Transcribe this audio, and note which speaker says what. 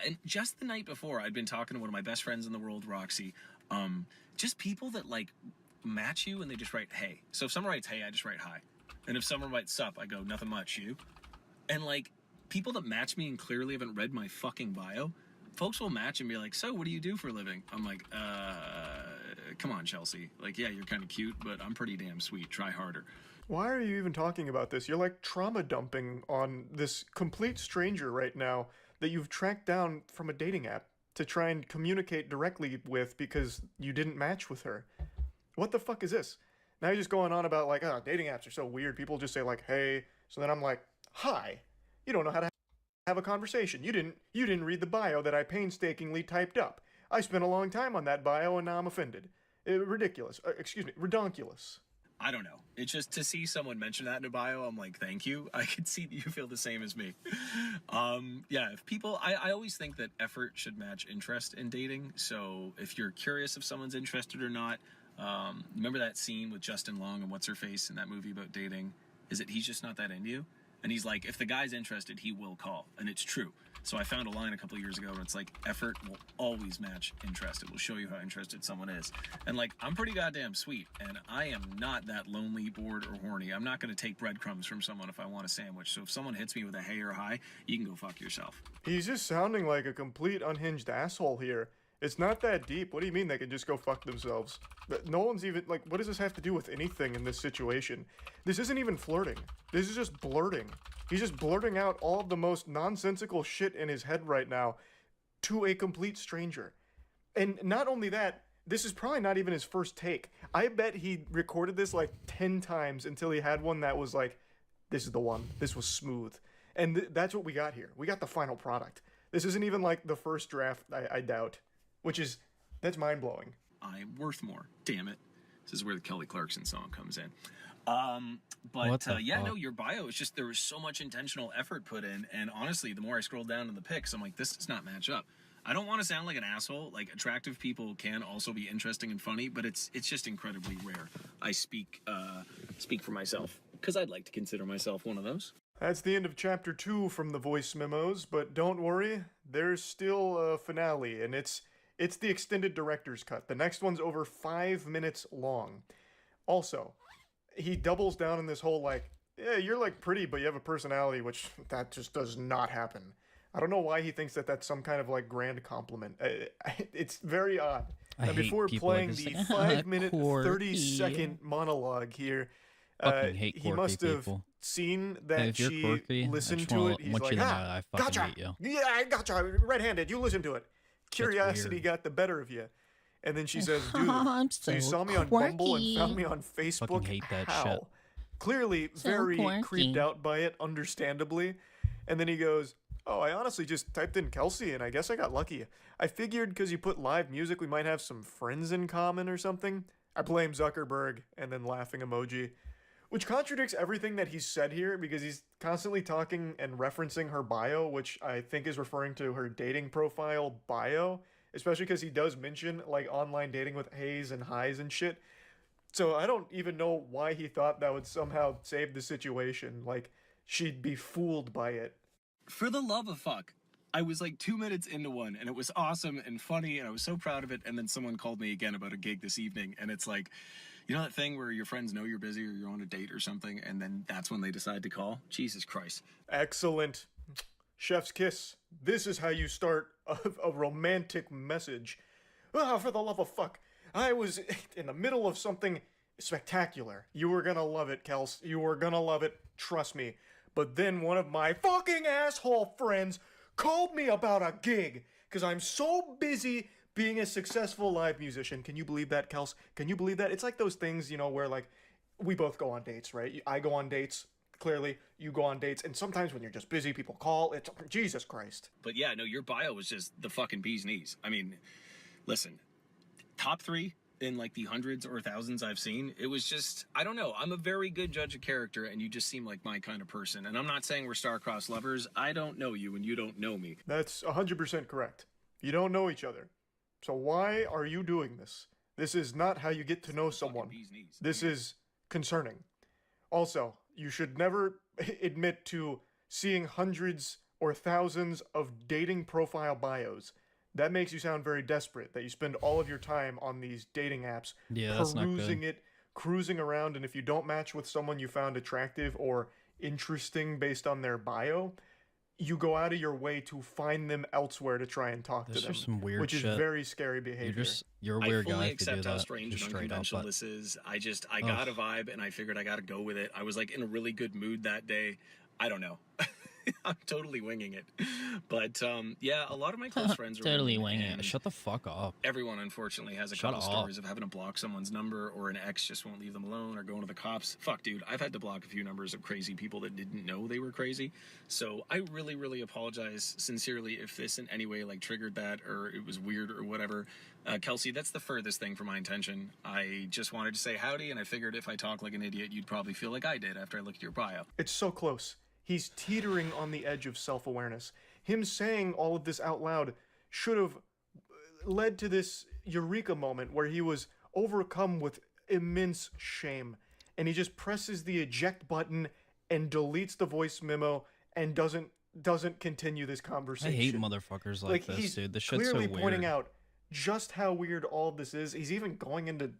Speaker 1: and just the night before, I'd been talking to one of my best friends in the world, Roxy. Just people that like match you and they just write hey. So if someone writes hey, I just write hi. And if someone writes sup, I go nothing much, you. And like people that match me and clearly haven't read my fucking bio, folks will match and be like, so what do you do for a living? I'm like, come on, Chelsea. Like, yeah, you're kind of cute, but I'm pretty damn sweet. Try harder.
Speaker 2: Why are you even talking about this? You're like trauma dumping on this complete stranger right now that you've tracked down from a dating app to try and communicate directly with because you didn't match with her. What the fuck is this? Now you're just going on about like, oh, dating apps are so weird. People just say like, hey. So then I'm like, hi. You don't know how to have a conversation. You didn't read the bio that I painstakingly typed up. I spent a long time on that bio and now I'm offended. Ridiculous. Excuse me, redonkulous.
Speaker 1: I don't know. It's just to see someone mention that in a bio, I'm like, thank you. I can see that you feel the same as me. Yeah, if people, I always think that effort should match interest in dating. So if you're curious if someone's interested or not, remember that scene with Justin Long and What's Her Face in that movie about dating? Is it he's just not that into you? And he's like, if the guy's interested, he will call. And it's true. So I found a line a couple of years ago and it's like, effort will always match interest. It will show you how interested someone is. And like, I'm pretty goddamn sweet. And I am not that lonely, bored, or horny. I'm not going to take breadcrumbs from someone if I want a sandwich. So if someone hits me with a hey or hi, you can go fuck yourself.
Speaker 2: He's just sounding like a complete unhinged asshole here. It's not that deep. What do you mean they can just go fuck themselves? No one's even, like, what does this have to do with anything in this situation? This isn't even flirting. This is just blurting. He's just blurting out all of the most nonsensical shit in his head right now to a complete stranger. And not only that, this is probably not even his first take. I bet he recorded this like 10 times until he had one that was like, this is the one. This was smooth. And that's what we got here. We got the final product. This isn't even like the first draft, I doubt. Which is, that's mind-blowing.
Speaker 1: I'm worth more. Damn it. This is where the Kelly Clarkson song comes in. Yeah, no, your bio is just, there was so much intentional effort put in. And honestly, the more I scroll down in the pics, I'm like, this does not match up. I don't want to sound like an asshole. Like, attractive people can also be interesting and funny, but it's just incredibly rare. I speak for myself, because I'd like to consider myself one of those.
Speaker 2: That's the end of chapter 2 from the voice memos, but don't worry, there's still a finale, and it's the extended director's cut. The next one's over 5 minutes long. Also, he doubles down on this whole, like, yeah, you're, like, pretty, but you have a personality, which that just does not happen. I don't know why he thinks that that's some kind of, like, grand compliment. It's very odd. And before playing the 5-minute, 30-second monologue here, he must have seen that she listened to it. He's like, gotcha! Yeah, I gotcha! Red-handed, you listen to it. Curiosity got the better of you. And then she says, dude, so you saw me on Bumble and found me on Facebook?
Speaker 3: Fucking hate that shit.
Speaker 2: Clearly very creeped out by it, understandably. And then he goes, oh, I honestly just typed in Kelsey and I guess I got lucky. I figured because you put live music, we might have some friends in common or something. I blame Zuckerberg, and then laughing emoji. Which contradicts everything that he's said here, because he's constantly talking and referencing her bio, which I think is referring to her dating profile bio, especially because he does mention, like, online dating with hays and highs and shit. So I don't even know why he thought that would somehow save the situation. Like, she'd be fooled by it.
Speaker 1: For the love of fuck. I was like 2 minutes into one, and it was awesome and funny, and I was so proud of it, and then someone called me again about a gig this evening, and it's like, you know that thing where your friends know you're busy or you're on a date or something, and then that's when they decide to call? Jesus Christ.
Speaker 2: Excellent. Chef's kiss. This is how you start a romantic message. Ah, for the love of fuck. I was in the middle of something spectacular. You were gonna love it, Kels. You were gonna love it. Trust me. But then one of my fucking asshole friends called me about a gig because I'm so busy being a successful live musician. Can you believe that, Kels? Can you believe that? It's like those things, you know, where like we both go on dates, right? I go on dates, clearly. You go on dates, and sometimes when you're just busy, people call. It's Jesus Christ.
Speaker 1: But yeah, no, your bio was just the fucking bee's knees. I mean, listen, top 3 in like the hundreds or thousands I've seen. It was just, I don't know. I'm a very good judge of character, and you just seem like my kind of person. And I'm not saying we're star-crossed lovers. I don't know you, and you don't know me.
Speaker 2: That's 100% correct. You don't know each other. So why are you doing this? This is not how you get to know someone. This is concerning. Also, you should never admit to seeing hundreds or thousands of dating profile bios. That makes you sound very desperate, that you spend all of your time on these dating apps,
Speaker 3: Yeah, that's not good.
Speaker 2: perusing it, cruising around, and if you don't match with someone you found attractive or interesting based on their bio, you go out of your way to find them elsewhere to try and talk
Speaker 3: That's
Speaker 2: to them,
Speaker 3: just some weird
Speaker 2: which is
Speaker 3: shit.
Speaker 2: very scary behavior.
Speaker 3: You're a
Speaker 1: I
Speaker 3: weird guy
Speaker 1: fully
Speaker 3: if you do
Speaker 1: accept how
Speaker 3: that.
Speaker 1: strange
Speaker 3: Just
Speaker 1: and
Speaker 3: straight up,
Speaker 1: unconventional
Speaker 3: but
Speaker 1: this is. I got a vibe and I figured I got to go with it. I was like in a really good mood that day. I don't know. I'm totally winging it. But yeah, a lot of my close friends are
Speaker 3: totally
Speaker 1: women,
Speaker 3: winging it.
Speaker 1: and
Speaker 3: Shut the fuck up.
Speaker 1: everyone unfortunately has a
Speaker 3: Shut
Speaker 1: couple
Speaker 3: up.
Speaker 1: stories of having to block someone's number, or an ex just won't leave them alone, or going to the cops. Fuck, dude, I've had to block a few numbers of crazy people that didn't know they were crazy. So I really, really apologize sincerely if this in any way like triggered that, or it was weird or whatever. Kelsey, that's the furthest thing from my intention. I just wanted to say howdy, and I figured if I talk like an idiot, you'd probably feel like I did after I looked at your bio.
Speaker 2: It's so close. He's teetering on the edge of self-awareness. Him saying all of this out loud should have led to this eureka moment where he was overcome with immense shame, and he just presses the eject button and deletes the voice memo and doesn't continue this
Speaker 3: I
Speaker 2: conversation.
Speaker 3: hate motherfuckers like this,
Speaker 2: he's
Speaker 3: dude. This shit's so
Speaker 2: clearly
Speaker 3: weird.
Speaker 2: pointing out just how weird all of this is. He's even going into